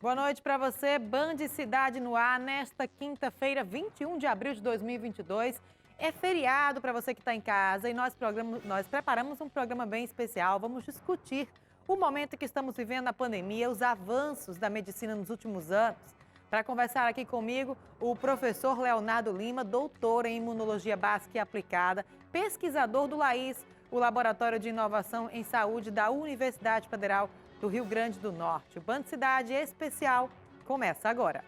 Boa noite para você, Band Cidade no ar, nesta quinta-feira, 21 de abril de 2022. É feriado para você que está em casa e nós preparamos um programa bem especial. Vamos discutir o momento que estamos vivendo na pandemia, os avanços da medicina nos últimos anos. Para conversar aqui comigo, o professor Leonardo Lima, doutor em imunologia básica e aplicada, pesquisador do LAIS, o Laboratório de Inovação em Saúde da Universidade Federal do Rio Grande do Norte. O Band Cidade Especial começa agora.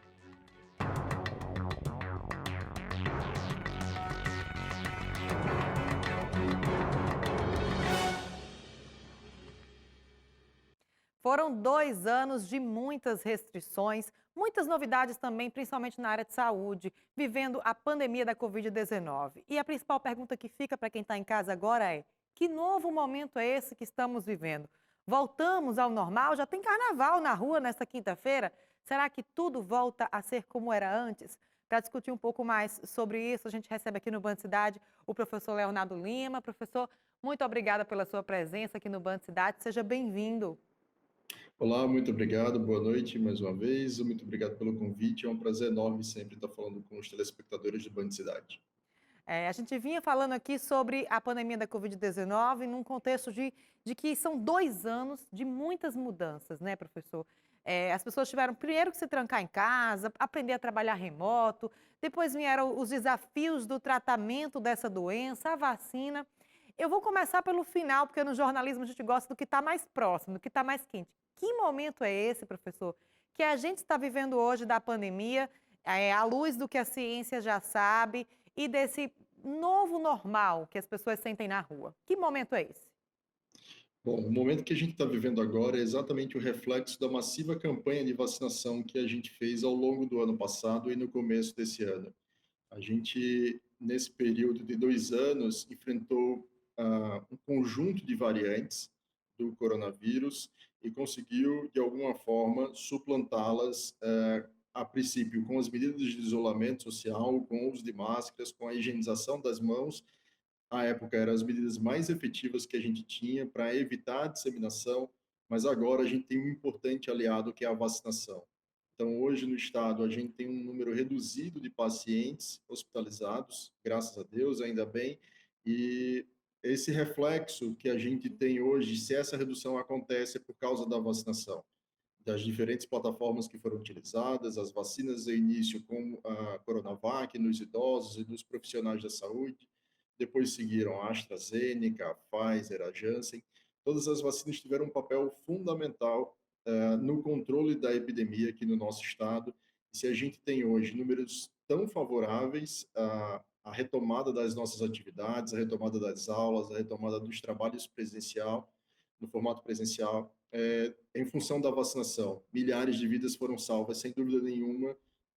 Foram 2 anos de muitas restrições, muitas novidades também, principalmente na área de saúde, vivendo a pandemia da Covid-19. E a principal pergunta que fica para quem está em casa agora é: que novo momento é esse que estamos vivendo? Voltamos ao normal? Já tem carnaval na rua nesta quinta-feira? Será que tudo volta a ser como era antes? Para discutir um pouco mais sobre isso, a gente recebe aqui no Band Cidade o professor Leonardo Lima. Professor, muito obrigada pela sua presença aqui no Band Cidade. Seja bem-vindo. Olá, muito obrigado, boa noite mais uma vez, muito obrigado pelo convite, é um prazer enorme sempre estar falando com os telespectadores do Band Cidade. A gente vinha falando aqui sobre a pandemia da Covid-19 num contexto de que são 2 anos de muitas mudanças, né, professor? As pessoas tiveram primeiro que se trancar em casa, aprender a trabalhar remoto, depois vieram os desafios do tratamento dessa doença, a vacina. Eu vou começar pelo final, porque no jornalismo a gente gosta do que está mais próximo, do que está mais quente. Que momento é esse, professor, que a gente está vivendo hoje da pandemia, à luz do que a ciência já sabe e desse novo normal que as pessoas sentem na rua? Que momento é esse? Bom, o momento que a gente está vivendo agora é exatamente o reflexo da massiva campanha de vacinação que a gente fez ao longo do ano passado e no começo desse ano. A gente, nesse período de 2 anos, enfrentou um conjunto de variantes do coronavírus e conseguiu, de alguma forma, suplantá-las, a princípio, com as medidas de isolamento social, com o uso de máscaras, com a higienização das mãos. À época, eram as medidas mais efetivas que a gente tinha para evitar a disseminação, mas agora a gente tem um importante aliado que é a vacinação. Então, hoje no estado, a gente tem um número reduzido de pacientes hospitalizados, graças a Deus, ainda bem, e esse reflexo que a gente tem hoje, se essa redução acontece, é por causa da vacinação, das diferentes plataformas que foram utilizadas, as vacinas no início, como a Coronavac, nos idosos e nos profissionais da saúde, depois seguiram a AstraZeneca, a Pfizer, a Janssen. Todas as vacinas tiveram um papel fundamental no controle da epidemia aqui no nosso estado. E se a gente tem hoje números tão favoráveis à retomada das nossas atividades, à retomada das aulas, à retomada dos trabalhos presencial, no formato presencial, em função da vacinação. Milhares de vidas foram salvas, sem dúvida nenhuma,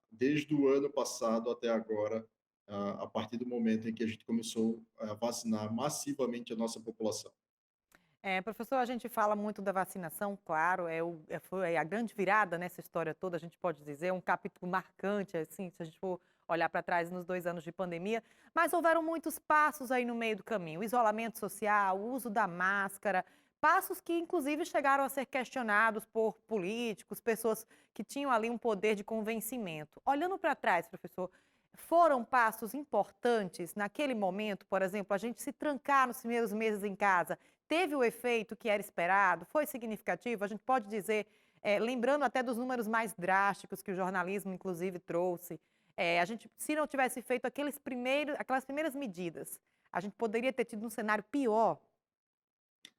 desde o ano passado até agora, a partir do momento em que a gente começou a vacinar massivamente a nossa população. Professor, a gente fala muito da vacinação, claro, foi a grande virada nessa história toda, a gente pode dizer, um capítulo marcante, assim, se a gente for olhar para trás nos 2 anos de pandemia, mas houveram muitos passos aí no meio do caminho, o isolamento social, o uso da máscara, passos que inclusive chegaram a ser questionados por políticos, pessoas que tinham ali um poder de convencimento. Olhando para trás, professor, foram passos importantes naquele momento, por exemplo, a gente se trancar nos primeiros meses em casa, teve o efeito que era esperado? Foi significativo? A gente pode dizer, lembrando até dos números mais drásticos que o jornalismo, inclusive, trouxe, se não tivesse feito aquelas primeiras medidas, a gente poderia ter tido um cenário pior?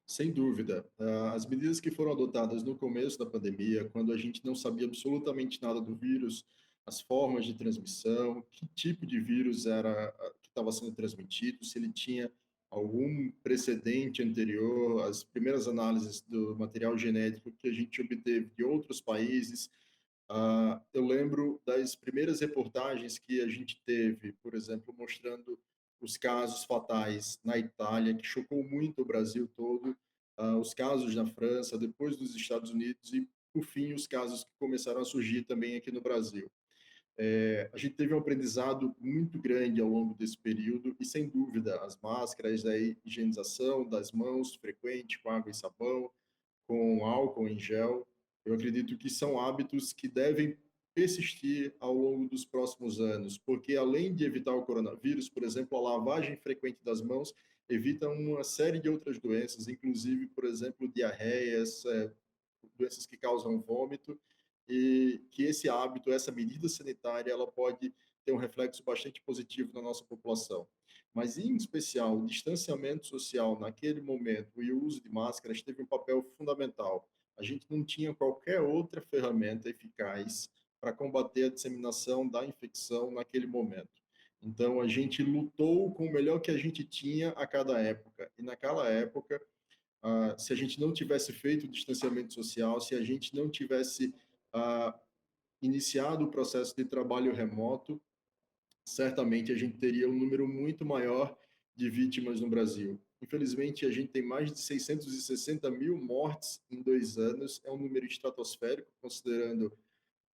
Sem dúvida. As medidas que foram adotadas no começo da pandemia, quando a gente não sabia absolutamente nada do vírus, as formas de transmissão, que tipo de vírus era que estava sendo transmitido, se ele tinha algum precedente anterior, as primeiras análises do material genético que a gente obteve de outros países. Eu lembro das primeiras reportagens que a gente teve, por exemplo, mostrando os casos fatais na Itália, que chocou muito o Brasil todo, os casos na França, depois dos Estados Unidos e, por fim, os casos que começaram a surgir também aqui no Brasil. A gente teve um aprendizado muito grande ao longo desse período e, sem dúvida, as máscaras, a higienização das mãos frequente com água e sabão, com álcool em gel. Eu acredito que são hábitos que devem persistir ao longo dos próximos anos, porque além de evitar o coronavírus, por exemplo, a lavagem frequente das mãos evita uma série de outras doenças, inclusive, por exemplo, diarreias, doenças que causam vômito, e que esse hábito, essa medida sanitária, ela pode ter um reflexo bastante positivo na nossa população. Mas, em especial, o distanciamento social naquele momento e o uso de máscaras teve um papel fundamental. A gente não tinha qualquer outra ferramenta eficaz para combater a disseminação da infecção naquele momento. Então, a gente lutou com o melhor que a gente tinha a cada época. E naquela época, se a gente não tivesse feito o distanciamento social, se a gente não tivesse ah, iniciado o processo de trabalho remoto, certamente a gente teria um número muito maior de vítimas no Brasil. Infelizmente, a gente tem mais de 660 mil mortes em 2 anos, é um número estratosférico, considerando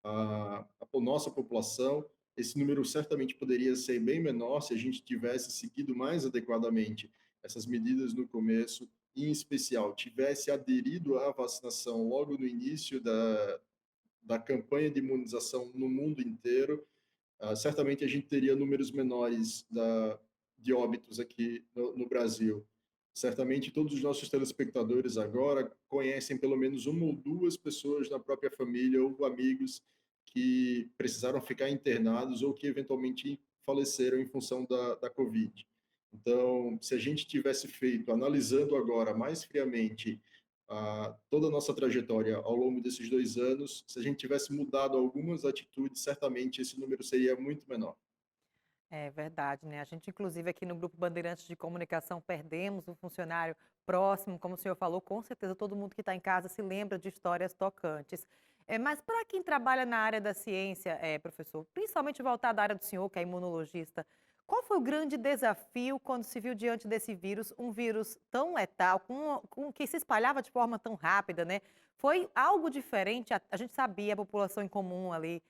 a nossa população. Esse número certamente poderia ser bem menor se a gente tivesse seguido mais adequadamente essas medidas no começo, e, em especial, tivesse aderido à vacinação logo no início da campanha de imunização no mundo inteiro. Certamente a gente teria números menores de óbitos aqui no Brasil. Certamente todos os nossos telespectadores agora conhecem pelo menos uma ou duas pessoas na própria família ou amigos que precisaram ficar internados ou que eventualmente faleceram em função da Covid. Então, se a gente tivesse feito, analisando agora mais friamente toda a nossa trajetória ao longo desses 2 anos, se a gente tivesse mudado algumas atitudes, certamente esse número seria muito menor. É verdade, né? A gente, inclusive, aqui no Grupo Bandeirantes de Comunicação, perdemos um funcionário próximo, como o senhor falou, com certeza todo mundo que está em casa se lembra de histórias tocantes. Mas para quem trabalha na área da ciência, professor, principalmente voltado à área do senhor, que é imunologista, qual foi o grande desafio quando se viu diante desse vírus, um vírus tão letal, que se espalhava de forma tão rápida, né? Foi algo diferente? A gente sabia, a população em comum ali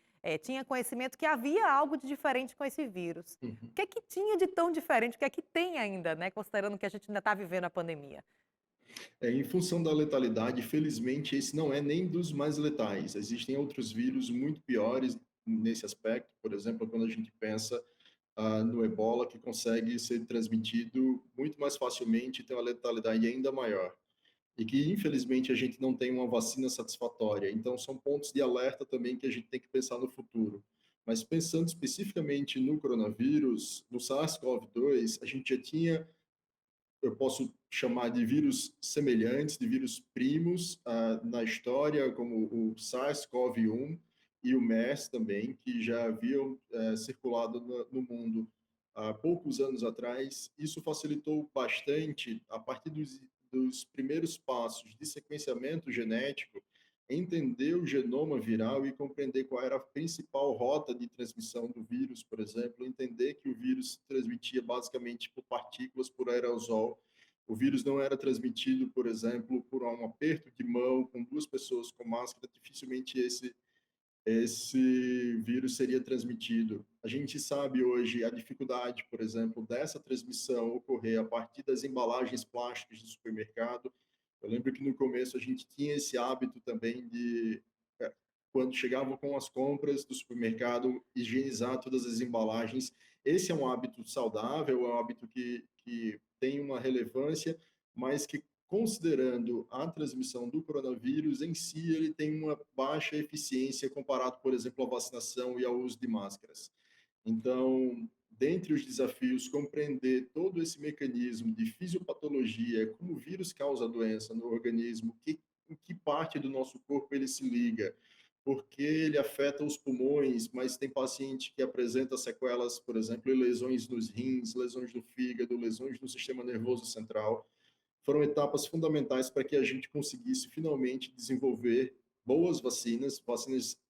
tinha conhecimento que havia algo de diferente com esse vírus. Uhum. O que é que tinha de tão diferente? O que é que tem ainda, né, considerando que a gente ainda está vivendo a pandemia? Em função da letalidade, felizmente, esse não é nem dos mais letais. Existem outros vírus muito piores nesse aspecto, por exemplo, quando a gente pensa no ebola, que consegue ser transmitido muito mais facilmente e tem uma letalidade ainda maior. E que, infelizmente, a gente não tem uma vacina satisfatória. Então, são pontos de alerta também que a gente tem que pensar no futuro. Mas pensando especificamente no coronavírus, no SARS-CoV-2, a gente já tinha, eu posso chamar de vírus semelhantes, de vírus primos na história, como o SARS-CoV-1 e o MERS também, que já haviam circulado no mundo há poucos anos atrás. Isso facilitou bastante, a partir dos primeiros passos de sequenciamento genético, entender o genoma viral e compreender qual era a principal rota de transmissão do vírus, por exemplo, entender que o vírus se transmitia basicamente por partículas, por aerosol. O vírus não era transmitido, por exemplo, por um aperto de mão com duas pessoas com máscara, dificilmente esse vírus seria transmitido. A gente sabe hoje a dificuldade, por exemplo, dessa transmissão ocorrer a partir das embalagens plásticas do supermercado. Eu lembro que no começo a gente tinha esse hábito também de, quando chegava com as compras do supermercado, higienizar todas as embalagens. Esse é um hábito saudável, é um hábito que tem uma relevância, mas que, considerando a transmissão do coronavírus em si, ele tem uma baixa eficiência comparado, por exemplo, à vacinação e ao uso de máscaras. Então, dentre os desafios, compreender todo esse mecanismo de fisiopatologia, como o vírus causa a doença no organismo, em que parte do nosso corpo ele se liga, porque ele afeta os pulmões, mas tem paciente que apresenta sequelas, por exemplo, lesões nos rins, lesões no fígado, lesões no sistema nervoso central. Foram etapas fundamentais para que a gente conseguisse finalmente desenvolver boas vacinas, vacinas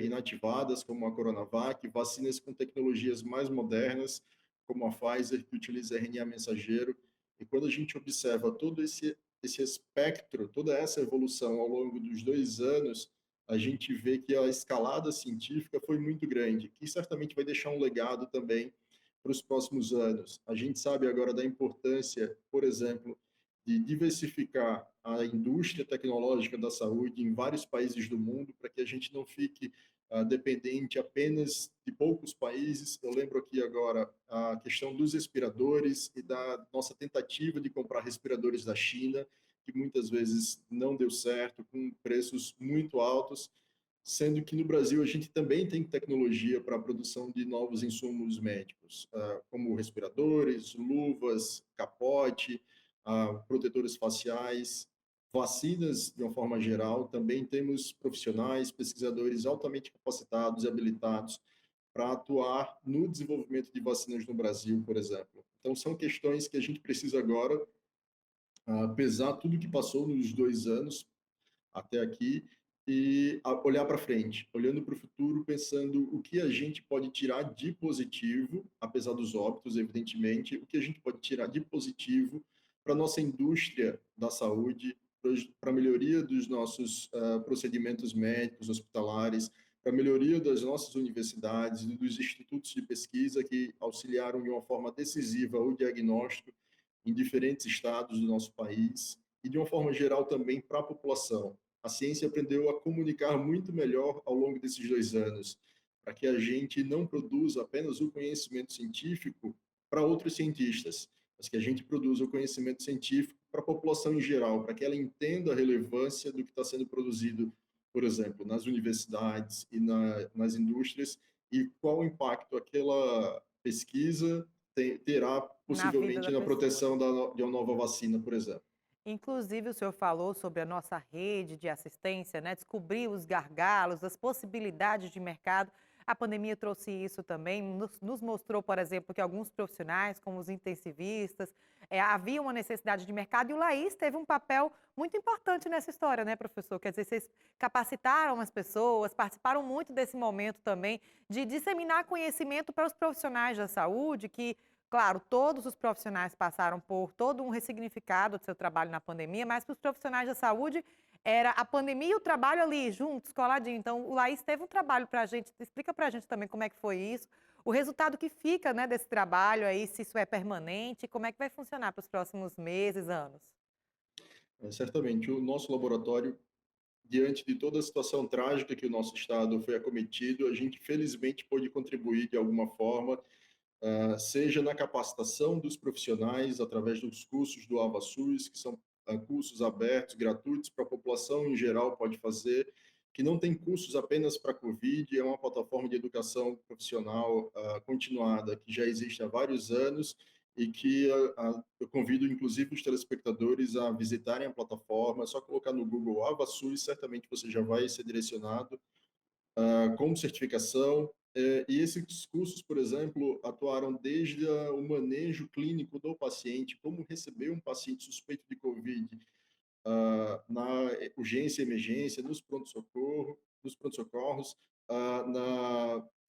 inativadas, como a Coronavac, vacinas com tecnologias mais modernas, como a Pfizer, que utiliza RNA mensageiro. E quando a gente observa todo esse espectro, toda essa evolução ao longo dos 2 anos, a gente vê que a escalada científica foi muito grande, que certamente vai deixar um legado também para os próximos anos. A gente sabe agora da importância, por exemplo, de diversificar a indústria tecnológica da saúde em vários países do mundo, para que a gente não fique dependente apenas de poucos países. Eu lembro aqui agora a questão dos respiradores e da nossa tentativa de comprar respiradores da China, que muitas vezes não deu certo, com preços muito altos, sendo que no Brasil a gente também tem tecnologia para a produção de novos insumos médicos, como respiradores, luvas, capote, protetores faciais, vacinas de uma forma geral. Também temos profissionais, pesquisadores altamente capacitados e habilitados para atuar no desenvolvimento de vacinas no Brasil, por exemplo. Então, são questões que a gente precisa agora pesar tudo que passou nos 2 anos até aqui e olhar para frente, olhando para o futuro, pensando o que a gente pode tirar de positivo, apesar dos óbitos, evidentemente, o que a gente pode tirar de positivo para a nossa indústria da saúde, para a melhoria dos nossos procedimentos médicos, hospitalares, para a melhoria das nossas universidades e dos institutos de pesquisa que auxiliaram de uma forma decisiva o diagnóstico em diferentes estados do nosso país e, de uma forma geral, também para a população. A ciência aprendeu a comunicar muito melhor ao longo desses 2 anos, para que a gente não produza apenas o conhecimento científico para outros cientistas, mas que a gente produza o conhecimento científico para a população em geral, para que ela entenda a relevância do que está sendo produzido, por exemplo, nas universidades e nas indústrias, e qual o impacto aquela pesquisa terá Na vida possivelmente da na pessoa. proteção de uma nova vacina, por exemplo. Inclusive, o senhor falou sobre a nossa rede de assistência, né? Descobrir os gargalos, as possibilidades de mercado. A pandemia trouxe isso também, nos mostrou, por exemplo, que alguns profissionais, como os intensivistas, havia uma necessidade de mercado e o Laís teve um papel muito importante nessa história, né, professor? Quer dizer, vocês capacitaram as pessoas, participaram muito desse momento também de disseminar conhecimento para os profissionais da saúde, que claro, todos os profissionais passaram por todo um ressignificado do seu trabalho na pandemia, mas para os profissionais da saúde era a pandemia e o trabalho ali juntos, coladinho. Então, o Laís teve um trabalho para a gente, explica para a gente também como é que foi isso, o resultado que fica, né, desse trabalho aí, se isso é permanente, como é que vai funcionar para os próximos meses, anos. Certamente, o nosso laboratório, diante de toda a situação trágica que o nosso estado foi acometido, a gente felizmente pôde contribuir de alguma forma, seja na capacitação dos profissionais através dos cursos do AvaSUS, que são cursos abertos, gratuitos para a população em geral pode fazer, que não tem cursos apenas para Covid, é uma plataforma de educação profissional continuada que já existe há vários anos e que eu convido inclusive os telespectadores a visitarem a plataforma, é só colocar no Google AvaSUS, certamente você já vai ser direcionado como certificação. E esses cursos, por exemplo, atuaram desde o manejo clínico do paciente, como receber um paciente suspeito de Covid na urgência e emergência, nos pronto-socorros,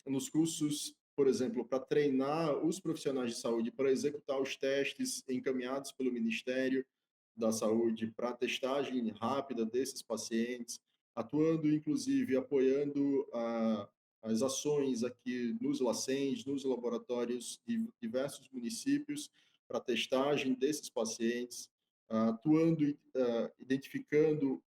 nos cursos, por exemplo, para treinar os profissionais de saúde para executar os testes encaminhados pelo Ministério da Saúde para testagem rápida desses pacientes, atuando, inclusive, apoiando as ações aqui nos LACENs, nos laboratórios de diversos municípios para testagem desses pacientes, atuando, identificando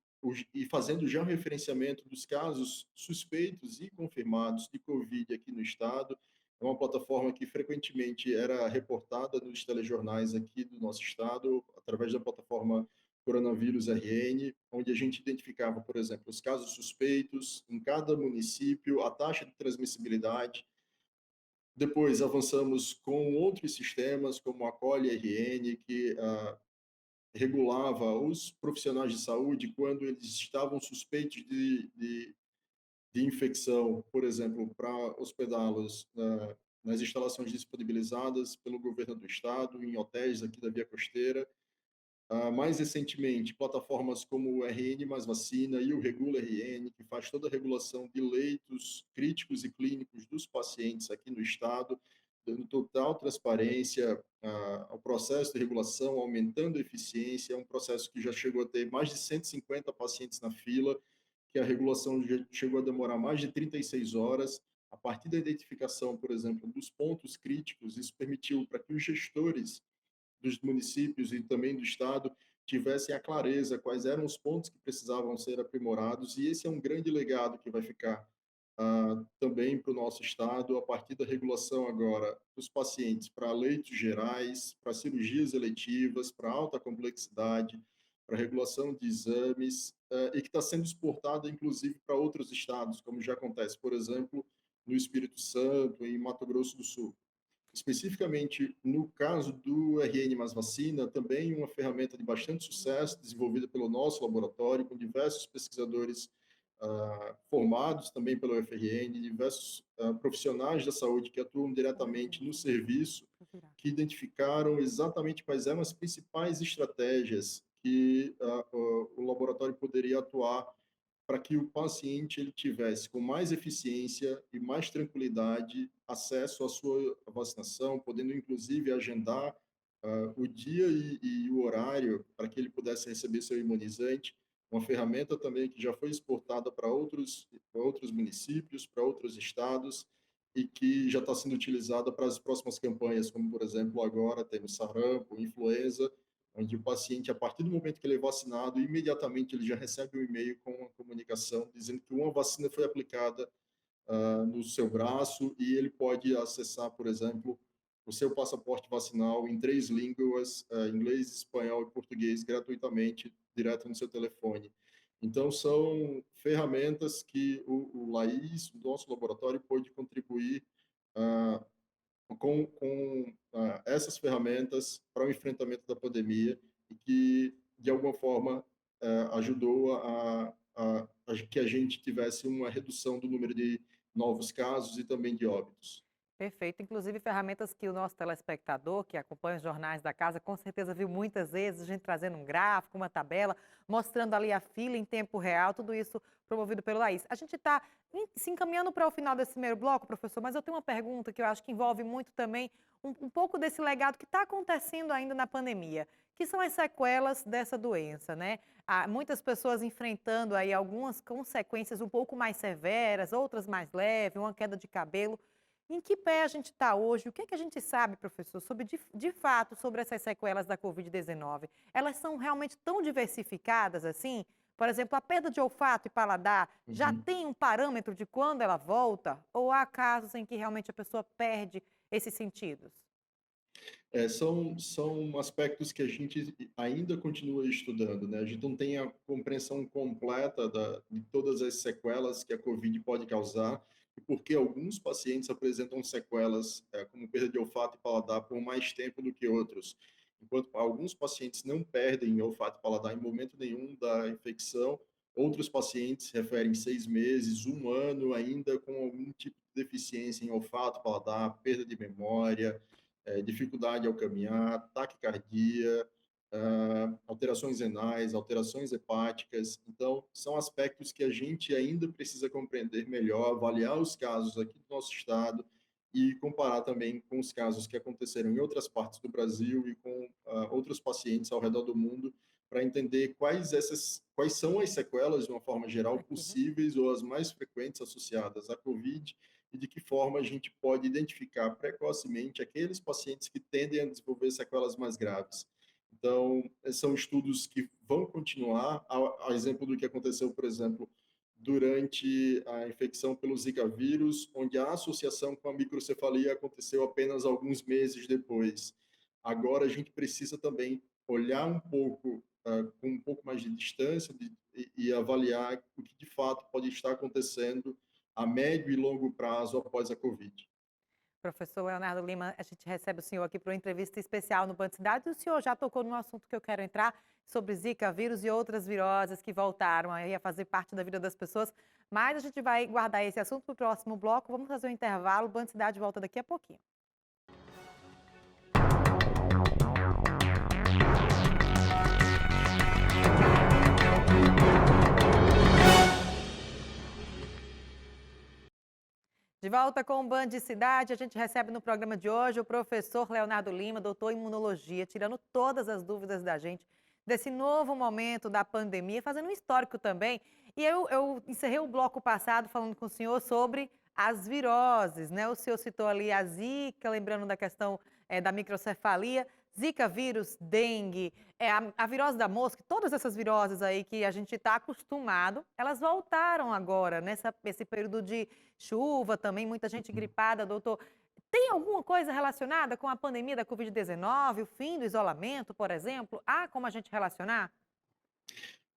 e fazendo já o referenciamento dos casos suspeitos e confirmados de Covid aqui no estado. É uma plataforma que frequentemente era reportada nos telejornais aqui do nosso estado, através da plataforma Coronavírus RN, onde a gente identificava, por exemplo, os casos suspeitos em cada município, a taxa de transmissibilidade. Depois avançamos com outros sistemas, como a COLE-RN, que regulava os profissionais de saúde quando eles estavam suspeitos de infecção, por exemplo, para hospedá-los nas instalações disponibilizadas pelo governo do estado, em hotéis aqui da Via Costeira. Mais recentemente, plataformas como o RN Mais Vacina e o Regula RN, que faz toda a regulação de leitos críticos e clínicos dos pacientes aqui no estado, dando total transparência ao processo de regulação, aumentando a eficiência. É um processo que já chegou a ter mais de 150 pacientes na fila, que a regulação já chegou a demorar mais de 36 horas. A partir da identificação, por exemplo, dos pontos críticos, isso permitiu para que os gestores dos municípios e também do estado tivessem a clareza quais eram os pontos que precisavam ser aprimorados, e esse é um grande legado que vai ficar também para o nosso estado, a partir da regulação agora dos pacientes para leitos gerais, para cirurgias eletivas, para alta complexidade, para regulação de exames, e que está sendo exportada, inclusive, para outros estados, como já acontece, por exemplo, no Espírito Santo, em Mato Grosso do Sul. Especificamente no caso do RN mais vacina, também uma ferramenta de bastante sucesso, desenvolvida pelo nosso laboratório, com diversos pesquisadores formados também pelo FRN, diversos profissionais da saúde que atuam diretamente no serviço, que identificaram exatamente quais eram as principais estratégias que o laboratório poderia atuar para que o paciente ele tivesse com mais eficiência e mais tranquilidade acesso à sua vacinação, podendo inclusive agendar o dia e o horário para que ele pudesse receber seu imunizante. Uma ferramenta também que já foi exportada para outros municípios, para outros estados, e que já está sendo utilizada para as próximas campanhas, como, por exemplo, agora temos sarampo, influenza, onde o paciente, a partir do momento que ele é vacinado, imediatamente ele já recebe um e-mail com uma comunicação dizendo que uma vacina foi aplicada no seu braço, e ele pode acessar, por exemplo, o seu passaporte vacinal em 3 línguas, inglês, espanhol e português, gratuitamente, direto no seu telefone. Então, são ferramentas que o LAIS, o nosso laboratório, pode contribuir uh, com essas ferramentas para o enfrentamento da pandemia, e que, de alguma forma, ajudou a que a gente tivesse uma redução do número de novos casos e também de óbitos. Perfeito. Inclusive, ferramentas que o nosso telespectador, que acompanha os jornais da casa, com certeza viu muitas vezes, a gente trazendo um gráfico, uma tabela, mostrando ali a fila em tempo real, tudo isso promovido pelo Laís. A gente está se encaminhando para o final desse primeiro bloco, professor, mas eu tenho uma pergunta que eu acho que envolve muito também um pouco desse legado que está acontecendo ainda na pandemia, que são as sequelas dessa doença, né? Há muitas pessoas enfrentando aí algumas consequências um pouco mais severas, outras mais leves, uma queda de cabelo. Em que pé a gente está hoje? O que é que a gente sabe, professor, sobre de fato sobre essas sequelas da Covid-19? Elas são realmente tão diversificadas assim? Por exemplo, a perda de olfato e paladar já Uhum. tem um parâmetro de quando ela volta? Ou há casos em que realmente a pessoa perde esses sentidos? São aspectos que a gente ainda continua estudando, né? A gente não tem a compreensão completa de todas as sequelas que a Covid pode causar, e porque alguns pacientes apresentam sequelas, como perda de olfato e paladar por mais tempo do que outros. Enquanto alguns pacientes não perdem olfato e paladar em momento nenhum da infecção, outros pacientes referem 6 meses, um ano ainda com algum tipo de deficiência em olfato, paladar, perda de memória, dificuldade ao caminhar, taquicardia, alterações renais, alterações hepáticas. Então, são aspectos que a gente ainda precisa compreender melhor, avaliar os casos aqui do nosso estado e comparar também com os casos que aconteceram em outras partes do Brasil e com outros pacientes ao redor do mundo, para entender quais são as sequelas, de uma forma geral, Aqui, né? possíveis ou as mais frequentes associadas à COVID, e de que forma a gente pode identificar precocemente aqueles pacientes que tendem a desenvolver sequelas mais graves. Então, são estudos que vão continuar, a exemplo do que aconteceu, por exemplo, durante a infecção pelo Zika vírus, onde a associação com a microcefalia aconteceu apenas alguns meses depois. Agora, a gente precisa também olhar um pouco, com um pouco mais de distância, e avaliar o que de fato pode estar acontecendo a médio e longo prazo após a Covid. Professor Leonardo Lima, a gente recebe o senhor aqui para uma entrevista especial no Band Cidade, e o senhor já tocou num assunto que eu quero entrar, sobre Zika vírus e outras viroses que voltaram aí a fazer parte da vida das pessoas, mas a gente vai guardar esse assunto para o próximo bloco. Vamos fazer um intervalo, o Band Cidade volta daqui a pouquinho. De volta com o Band Cidade, a gente recebe no programa de hoje o professor Leonardo Lima, doutor em imunologia, tirando todas as dúvidas da gente desse novo momento da pandemia, fazendo um histórico também. E eu encerrei o bloco passado falando com o senhor sobre as viroses, né? O senhor citou ali a Zika, lembrando da questão da microcefalia. Zika vírus, dengue, a virose da mosca, todas essas viroses aí que a gente está acostumado, elas voltaram agora, nesse período de chuva também, muita gente gripada, doutor. Tem alguma coisa relacionada com a pandemia da Covid-19, o fim do isolamento, por exemplo? Há como a gente relacionar?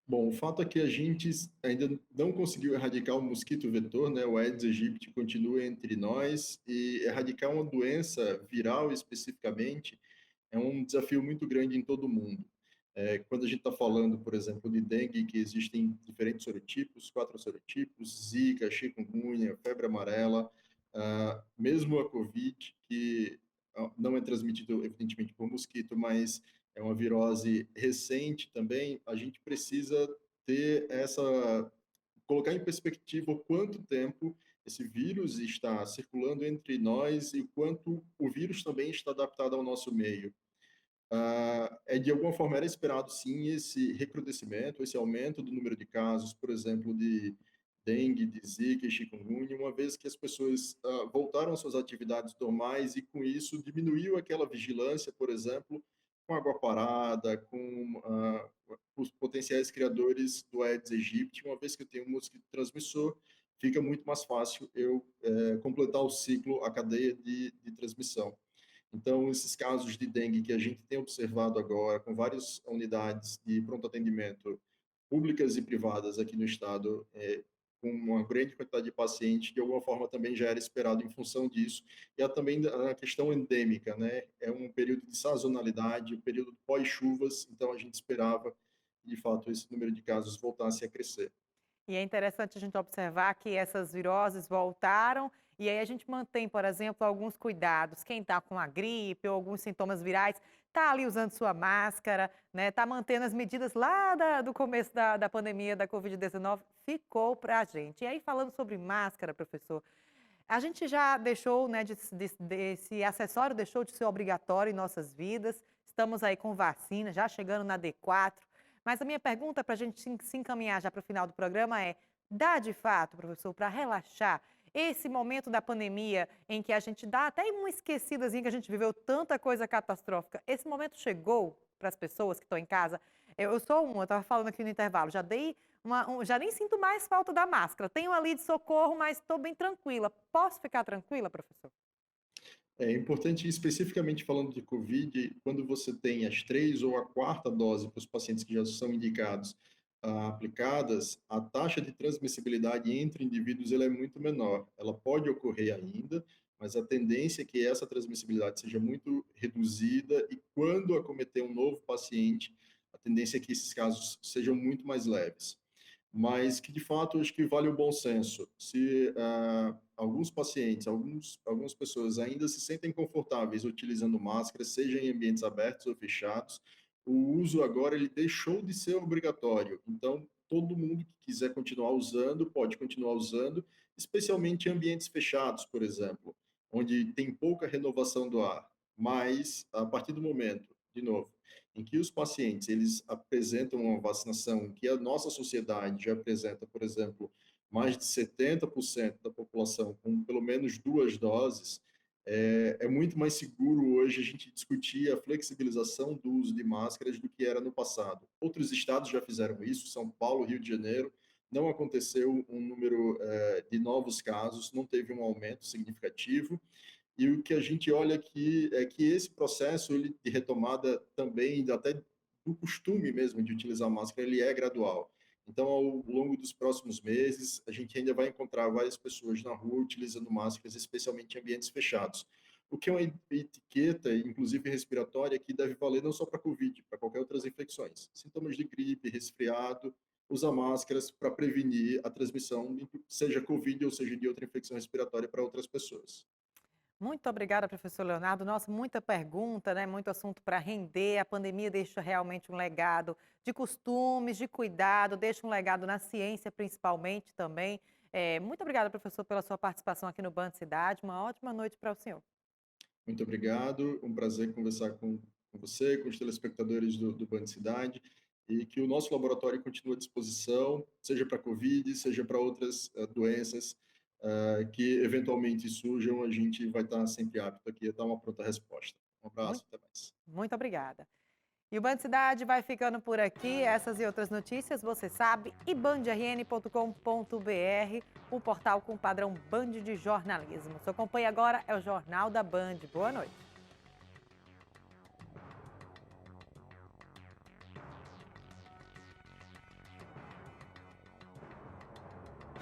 Bom, o fato é que a gente ainda não conseguiu erradicar o mosquito vetor, né? O Aedes aegypti continua entre nós e erradicar uma doença viral especificamente é um desafio muito grande em todo o mundo. Quando a gente está falando, por exemplo, de dengue, que existem diferentes serotipos, 4 serotipos, Zika, chikungunya, febre amarela, mesmo a Covid, que não é transmitido evidentemente por mosquito, mas é uma virose recente também, a gente precisa ter colocar em perspectiva o quanto tempo esse vírus está circulando entre nós e o quanto o vírus também está adaptado ao nosso meio. De alguma forma era esperado sim esse recrudescimento, esse aumento do número de casos, por exemplo, de dengue, de zika e chikungunya, uma vez que as pessoas voltaram às suas atividades normais e com isso diminuiu aquela vigilância, por exemplo, com água parada, com os potenciais criadores do Aedes aegypti, uma vez que eu tenho um mosquito transmissor, fica muito mais fácil eu completar o ciclo, a cadeia de transmissão. Então, esses casos de dengue que a gente tem observado agora, com várias unidades de pronto atendimento públicas e privadas aqui no estado, com uma grande quantidade de pacientes, de alguma forma também já era esperado em função disso. E há também a questão endêmica, né? É um período de sazonalidade, um período pós-chuvas, então a gente esperava que, de fato, esse número de casos voltasse a crescer. E é interessante a gente observar que essas viroses voltaram e aí a gente mantém, por exemplo, alguns cuidados. Quem está com a gripe ou alguns sintomas virais, está ali usando sua máscara, né? Está mantendo as medidas lá do começo da pandemia da Covid-19, ficou para a gente. E aí, falando sobre máscara, professor, a gente já deixou, né, desse acessório deixou de ser obrigatório em nossas vidas. Estamos aí com vacina, já chegando na D4. Mas a minha pergunta para a gente se encaminhar já para o final do programa é: dá de fato, professor, para relaxar esse momento da pandemia em que a gente dá até uma esquecidazinha que a gente viveu tanta coisa catastrófica? Esse momento chegou para as pessoas que estão em casa? Eu sou uma, eu estava falando aqui no intervalo, já dei já nem sinto mais falta da máscara. Tenho ali de socorro, mas estou bem tranquila. Posso ficar tranquila, professor? É importante, especificamente falando de Covid, quando você tem as 3 ou a quarta dose para os pacientes que já são indicados aplicadas, a taxa de transmissibilidade entre indivíduos ela é muito menor. Ela pode ocorrer ainda, mas a tendência é que essa transmissibilidade seja muito reduzida e quando acometer um novo paciente, a tendência é que esses casos sejam muito mais leves, mas que de fato acho que vale o bom senso. Se alguns pacientes, algumas pessoas ainda se sentem confortáveis utilizando máscara, seja em ambientes abertos ou fechados, o uso agora ele deixou de ser obrigatório. Então, todo mundo que quiser continuar usando, pode continuar usando, especialmente em ambientes fechados, por exemplo, onde tem pouca renovação do ar. Mas, a partir do momento, de novo, em que os pacientes eles apresentam uma vacinação que a nossa sociedade já apresenta, por exemplo, mais de 70% da população com pelo menos 2 doses, é muito mais seguro hoje a gente discutir a flexibilização do uso de máscaras do que era no passado. Outros estados já fizeram isso, São Paulo, Rio de Janeiro, não aconteceu um número de novos casos, não teve um aumento significativo, e o que a gente olha aqui é que esse processo ele, de retomada também, até do costume mesmo de utilizar máscara, ele é gradual. Então, ao longo dos próximos meses, a gente ainda vai encontrar várias pessoas na rua utilizando máscaras, especialmente em ambientes fechados. O que é uma etiqueta, inclusive respiratória, que deve valer não só para Covid, para qualquer outras infecções. Sintomas de gripe, resfriado, usar máscaras para prevenir a transmissão, seja Covid ou seja de outra infecção respiratória para outras pessoas. Muito obrigada, professor Leonardo. Nossa, muita pergunta, né? Muito assunto para render. A pandemia deixa realmente um legado de costumes, de cuidado, deixa um legado na ciência, principalmente também. Muito obrigada, professor, pela sua participação aqui no Band Cidade. Uma ótima noite para o senhor. Muito obrigado, um prazer conversar com você, com os telespectadores do Band Cidade, e que o nosso laboratório continue à disposição, seja para Covid, seja para outras doenças que eventualmente surjam, a gente vai estar sempre apto aqui a dar uma pronta resposta. Um abraço, até mais. Muito obrigada. E o Band Cidade vai ficando por aqui. Essas e outras notícias, você sabe, e bandrn.com.br, o portal com padrão Band de jornalismo. Seu companhia agora é o Jornal da Band. Boa noite.